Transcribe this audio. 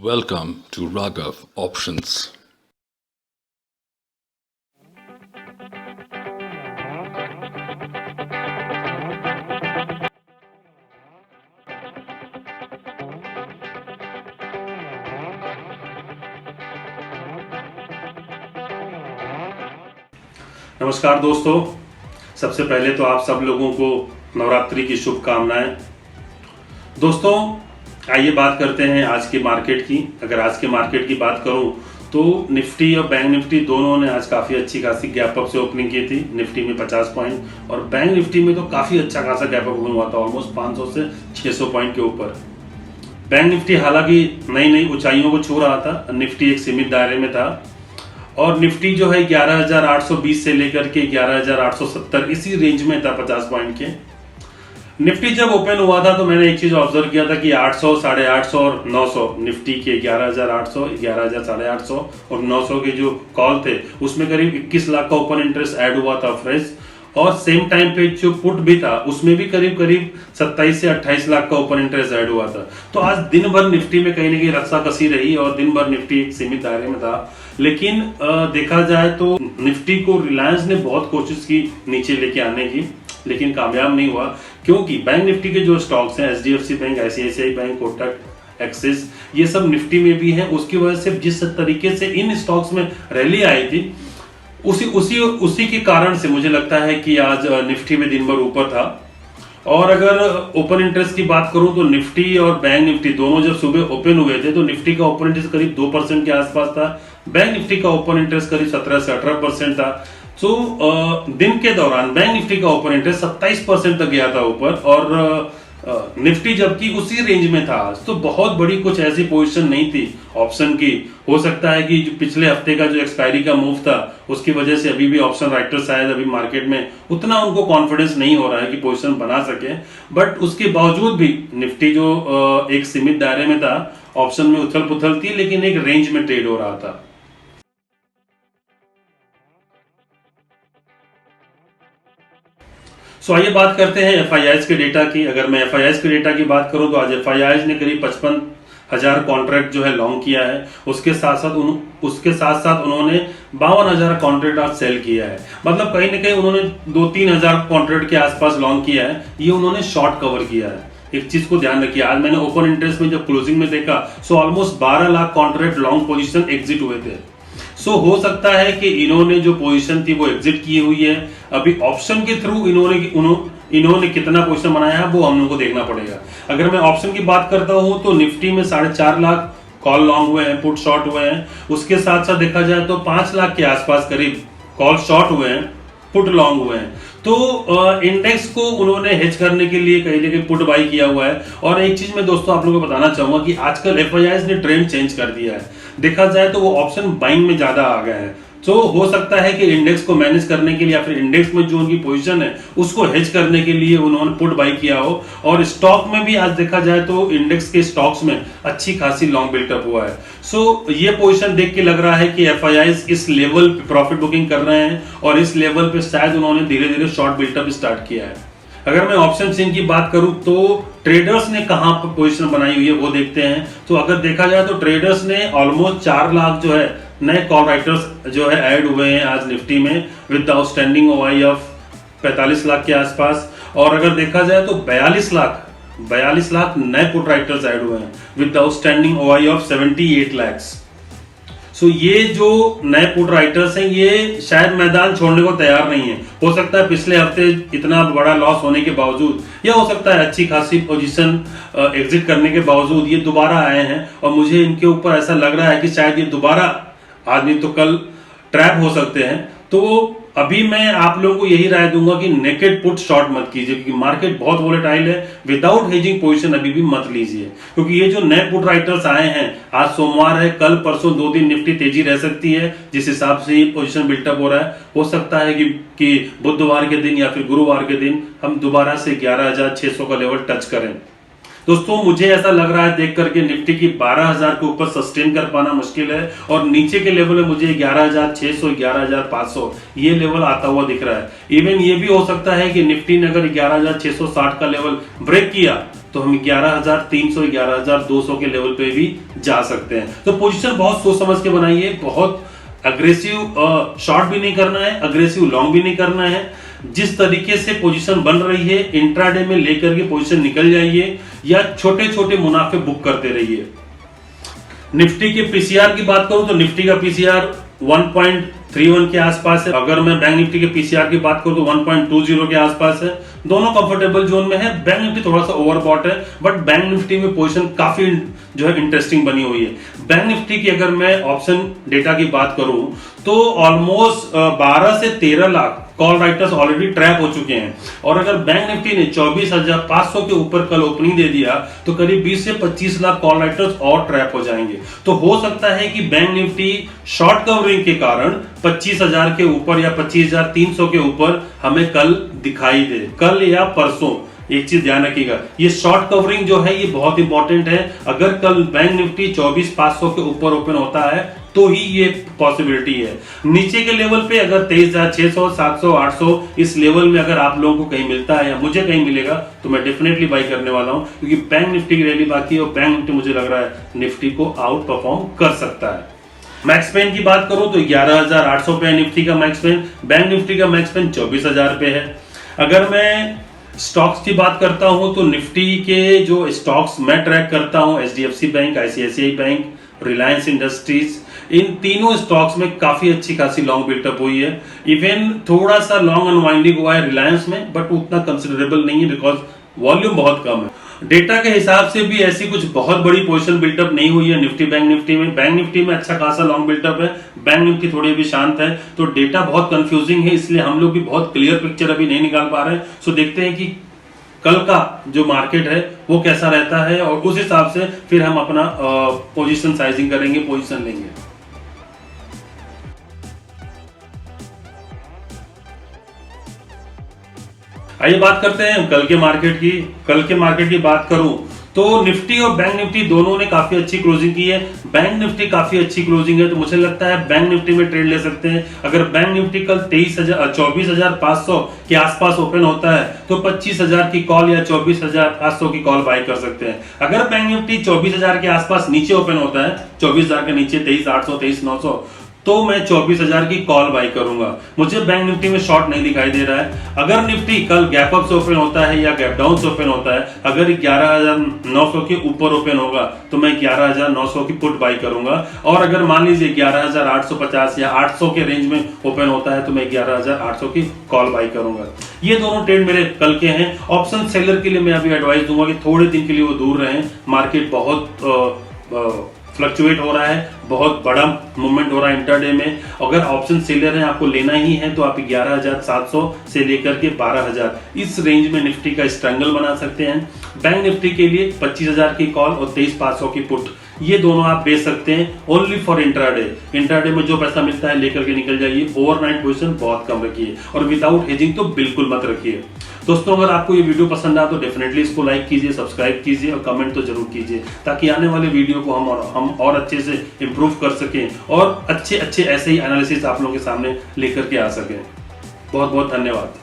Welcome to Raghav Options. नमस्कार दोस्तों, सबसे पहले तो आप सब लोगों को नवरात्रि की शुभकामनाएं। दोस्तों आइए बात करते हैं आज के मार्केट की। अगर आज के मार्केट की बात करूं तो निफ्टी और बैंक निफ्टी दोनों ने आज काफ़ी अच्छी खासी गैप अप से ओपनिंग की थी। निफ्टी में 50 पॉइंट और बैंक निफ्टी में तो काफ़ी अच्छा खासा गैप अप हुआ था, ऑलमोस्ट 500 से 600 पॉइंट के ऊपर। बैंक निफ्टी हालांकि नई नई ऊंचाइयों को छू रहा था, निफ्टी एक सीमित दायरे में था और निफ्टी जो है 11,820 से लेकर के 11,870 इसी रेंज में था 50 पॉइंट के। निफ्टी जब ओपन हुआ था तो मैंने एक चीज ऑब्जर्व किया था कि 800, 850 और 900 निफ्टी के 11,800, 11,850 और 900 के जो कॉल थे उसमें करीब 21 लाख का ओपन इंटरेस्ट ऐड हुआ था फ्रेश। और सेम टाइम पे जो पुट भी था उसमें भी करीब 27 से 28 लाख का ओपन इंटरेस्ट ऐड हुआ था। तो आज दिन भर निफ्टी में कहीं ना कहीं रस्सा कसी रही और दिन भर निफ्टी एक सीमित दायरे में था। लेकिन देखा जाए तो निफ्टी को रिलायंस ने बहुत कोशिश की नीचे लेके आने की, लेकिन कामयाब नहीं हुआ, क्योंकि बैंक निफ्टी के जो स्टॉक्स हैं HDFC bank, ICICI bank, Kotak, axis, ये सब निफ्टी में भी हैं। उसकी वजह से जिस तरीके से इन स्टॉक्स में रैली आई थी उसी के कारण से मुझे लगता है कि आज निफ्टी में दिन भर ऊपर था। और अगर ओपन इंटरेस्ट की बात करूं तो निफ्टी और बैंक निफ्टी दोनों जब सुबह ओपन हुए थे तो निफ्टी का ओपन इंटरेस्ट करीब 2% के आसपास था, बैंक निफ्टी का ओपन इंटरेस्ट करीब 17 से 18% था। तो दिन के दौरान बैंक निफ्टी का ओपन इंटरेस्ट 27% तक गया था ऊपर और निफ्टी जबकि उसी रेंज में था। तो बहुत बड़ी कुछ ऐसी पोजीशन नहीं थी ऑप्शन की। हो सकता है कि जो पिछले हफ्ते का जो एक्सपायरी का मूव था उसकी वजह से अभी भी ऑप्शन राइटर शायद अभी मार्केट में उतना उनको कॉन्फिडेंस नहीं हो रहा है कि पोजीशन बना सके। बट उसके बावजूद भी निफ्टी जो एक सीमित दायरे में था, ऑप्शन में उथल पुथल थी, लेकिन एक रेंज में ट्रेड हो रहा था। सो आइए बात करते हैं एफआईआईज के डेटा की। अगर मैं एफआईआईज के डेटा की बात करूं तो आज एफआईआईज ने करीब 55,000 कॉन्ट्रैक्ट जो है लॉन्ग किया है। उसके साथ साथ उन्होंने 52,000 कॉन्ट्रैक्ट आज सेल किया है। मतलब कहीं ना कहीं उन्होंने 2-3 हजार कॉन्ट्रैक्ट के आसपास लॉन्ग किया है। ये उन्होंने शॉर्ट कवर किया है। एक चीज को ध्यान रखिए, आज मैंने ओपन इंटरेस्ट में जब क्लोजिंग में देखा so almost 12 lakh contract long position exit हुए थे। सो हो सकता है कि इन्होंने जो पोजीशन थी वो एग्जिट की हुई है। अभी ऑप्शन के थ्रू इन्होंने कितना पोजीशन बनाया है वो हम लोगों को देखना पड़ेगा। अगर मैं ऑप्शन की बात करता हूं तो निफ्टी में 4.5 लाख कॉल लॉन्ग हुए हैं, पुट शॉर्ट हुए हैं। उसके साथ साथ देखा जाए तो 5 लाख के आसपास करीब कॉल शॉर्ट हुए हैं, पुट लॉन्ग हुए हैं। तो इंडेक्स को उन्होंने हेज करने के लिए कहीं ना कहीं पुट बाई किया हुआ है। और एक चीज मैं दोस्तों आप लोगों को बताना चाहूंगा कि आजकल एफआईआईज ने ट्रेंड चेंज कर दिया है। देखा जाए तो वो ऑप्शन बाइंग में ज्यादा आ गए हैं। तो हो सकता है कि इंडेक्स को मैनेज करने के लिए या फिर इंडेक्स में जो उनकी पोजीशन है उसको हेज करने के लिए उन्होंने पुट बाई किया हो। और स्टॉक में भी आज देखा जाए तो इंडेक्स के स्टॉक्स में अच्छी खासी लॉन्ग बिल्टअप हुआ है। सो ये पोजीशन देख के लग रहा है कि एफआईआईज इस लेवल पे प्रॉफिट बुकिंग कर रहे हैं और इस लेवल पे शायद उन्होंने धीरे धीरे शॉर्ट बिल्टअप स्टार्ट किया है। अगर मैं ऑप्शन चेन की बात करूं तो ट्रेडर्स ने कहां पर पोजीशन बनाई हुई है वो देखते हैं। तो अगर देखा जाए तो ट्रेडर्स ने ऑलमोस्ट 4 लाख जो है नए कॉल राइटर्स जो है ऐड हुए हैं आज निफ्टी में with the outstanding O I of 45 lakh के आसपास। और अगर देखा जाए तो 42 लाख नए पुट राइटर्स ऐड हुए हैं with the outstanding O I of 78 lakh. So ये जो नए पुट राइटर्स हैं ये शायद मैदान छोड़ने को तैयार नहीं है। हो सकता है पिछले हफ्ते इतना बड़ा लॉस होने के बावजूद, या हो सकता है अच्छी खासी पोजीशन एग्जिट करने के बावजूद ये दोबारा आए हैं। और मुझे इनके ऊपर ऐसा लग रहा है कि शायद ये दोबारा आज नहीं तो कल ट्रैप हो सकते हैं। तो अभी मैं आप लोगों को यही राय दूंगा कि नेकेड पुट शॉर्ट मत कीजिए, क्योंकि मार्केट बहुत वोलेटाइल है। विदाउट हेजिंग पोजीशन अभी भी मत लीजिए, क्योंकि ये जो नए पुट राइटर्स आए हैं, आज सोमवार है, कल परसों 2 दिन निफ्टी तेजी रह सकती है जिस हिसाब से ये पोजीशन बिल्टअप हो रहा है। हो सकता है कि बुधवार के दिन या फिर गुरुवार के दिन हम दोबारा से 11,600 का लेवल टच करें। दोस्तों मुझे ऐसा लग रहा है देख करके निफ्टी की 12,000 के ऊपर सस्टेन कर पाना मुश्किल है और नीचे के लेवल में मुझे 11,600, 11,500 ये लेवल आता हुआ दिख रहा है। इवन ये भी हो सकता है कि निफ्टी ने अगर 11,660 का लेवल ब्रेक किया तो हम 11,300 11,200 के लेवल पे भी जा सकते हैं। तो पोजीशन बहुत सोच समझ के बनाइए, बहुत अग्रेसिव शॉर्ट भी नहीं करना है, अग्रेसिव लॉन्ग भी नहीं करना है। जिस तरीके से पोजीशन बन रही है इंट्राडे में लेकर के पोजीशन निकल जाइए या छोटे छोटे मुनाफे बुक करते रहिए। निफ्टी के पीसीआर की बात करूं तो निफ्टी का पीसीआर 1.31 के आसपास है। अगर मैं बैंक निफ्टी के पीसीआर की बात करूं तो 1.20 के आसपास है। दोनों कंफर्टेबल जोन में है। बैंक निफ्टी थोड़ा सा ओवरबॉट है, बट बैंक निफ्टी में पोजीशन काफी जो है इंटरेस्टिंग बनी हुई है। बैंक निफ्टी की अगर मैं ऑप्शन डेटा की बात करूं तो ऑलमोस्ट 12 से 13 lakh call writers already trap हो चुके हैं। और अगर बैंक निफ्टी ने 24,500 के ऊपर कल ओपनिंग दे दिया तो करीब 20 से 25 लाख कॉल राइटर्स और ट्रैप हो जाएंगे। तो हो सकता है कि बैंक निफ्टी शॉर्ट कवरिंग के कारण 25,000 के ऊपर या 25,300 के ऊपर हमें कल दिखाई दे, कल या परसों। एक चीज ध्यान रखिएगा, ये शॉर्ट कवरिंग जो है ये बहुत इंपॉर्टेंट है। अगर कल बैंक निफ्टी 24,500 के ऊपर ओपन होता है तो ही ये पॉसिबिलिटी है। नीचे के लेवल पे अगर 23,600 700 800 इस लेवल में अगर आप लोगों को कहीं मिलता है या मुझे कहीं मिलेगा तो मैं डेफिनेटली बाई करने वाला हूं, क्योंकि बैंक निफ्टी की रैली बाकी है और बैंक निफ्टी मुझे लग रहा है निफ्टी को आउट परफॉर्म कर सकता है। मैक्स पेन की बात करूं तो 11,800 पे है निफ्टी का मैक्स पेन, बैंक निफ्टी का मैक्स पेन 24,000 पे है। अगर मैं स्टॉक्स की बात करता हूं तो निफ्टी के जो स्टॉक्स मैं ट्रैक करता हूं HDFC bank, ICICI bank, Reliance Industries, इन तीनों स्टॉक्स में काफी अच्छी खासी लॉन्ग बिल्टअप हुई है। इवन थोड़ा सा लॉन्ग अनवाइंडिंग हुआ है रिलायंस में, बट उतना कंसिडरेबल नहीं है बिकॉज वॉल्यूम बहुत कम है। डेटा के हिसाब से भी ऐसी कुछ बहुत बड़ी पोजीशन बिल्टअप नहीं हुई है निफ्टी बैंक निफ्टी में। बैंक निफ्टी में अच्छा खासा लॉन्ग बिल्टअप है, बैंक निफ्टी थोड़ी भी शांत है। तो डेटा बहुत कंफ्यूजिंग है, इसलिए हम लोग भी बहुत क्लियर पिक्चर अभी नहीं निकाल पा रहे हैं। सो देखते हैं कि कल का जो मार्केट है वो कैसा रहता है और उस हिसाब से फिर हम अपना पोजीशन साइजिंग करेंगे, पोजीशन लेंगे। आइए बात करते हैं कल के मार्केट की। कल के मार्केट की बात करूं तो निफ्टी और बैंक निफ्टी दोनों ने काफी अच्छी क्लोजिंग की है। बैंक निफ्टी काफी अच्छी क्लोजिंग है, तो मुझे लगता है बैंक निफ्टी में ट्रेड ले सकते हैं। अगर बैंक निफ्टी कल 24,500 के आसपास ओपन होता है तो 25,000 की कॉल या 24,500 की कॉल बाय कर सकते हैं। अगर बैंक निफ्टी 24,000 के आसपास नीचे ओपन होता है, 24,000 के नीचे 23,800 23,900, तो मैं 24,000 की कॉल बाई करूंगा। मुझे बैंक निफ्टी में शॉर्ट नहीं दिखाई दे रहा है। अगर निफ्टी कल गैप अप से ओपन होता है या गैप डाउन से ओपन होता है, अगर 11,900 के ऊपर ओपन होगा तो मैं 11,900 की पुट बाई करूंगा। और अगर मान लीजिए 11,850 या 800 के रेंज में ओपन होता है तो मैं 11,800 की कॉल बाई करूंगा। ये दोनों ट्रेड मेरे कल के हैं। ऑप्शन सेलर के लिए मैं अभी एडवाइस दूंगा कि थोड़े दिन के लिए वो दूर रहें। मार्केट बहुत फ्लक्चुएट हो रहा है, बहुत बड़ा मूवमेंट हो रहा है इंटरडे में। अगर ऑप्शन सेलर है, आपको लेना ही है, तो आप 11,700 से लेकर के 12,000 इस रेंज में निफ्टी का स्ट्रैंगल बना सकते हैं। बैंक निफ्टी के लिए 25,000 की कॉल और 23,500 की पुट, ये दोनों आप बेच सकते हैं ओनली फॉर इंट्राडे। इंट्राडे में जो पैसा मिलता है लेकर के निकल जाइए। ओवरनाइट पोजीशन बहुत कम रखिए और विदाउट हेजिंग तो बिल्कुल मत रखिए। दोस्तों, अगर आपको ये वीडियो पसंद आया तो डेफिनेटली इसको लाइक कीजिए, सब्सक्राइब कीजिए और कमेंट तो जरूर कीजिए, ताकि आने वाले वीडियो को हम और अच्छे से इंप्रूव कर सकें और अच्छे ऐसे ही एनालिसिस आप लोगों के सामने लेकर के आ सकें। बहुत बहुत धन्यवाद।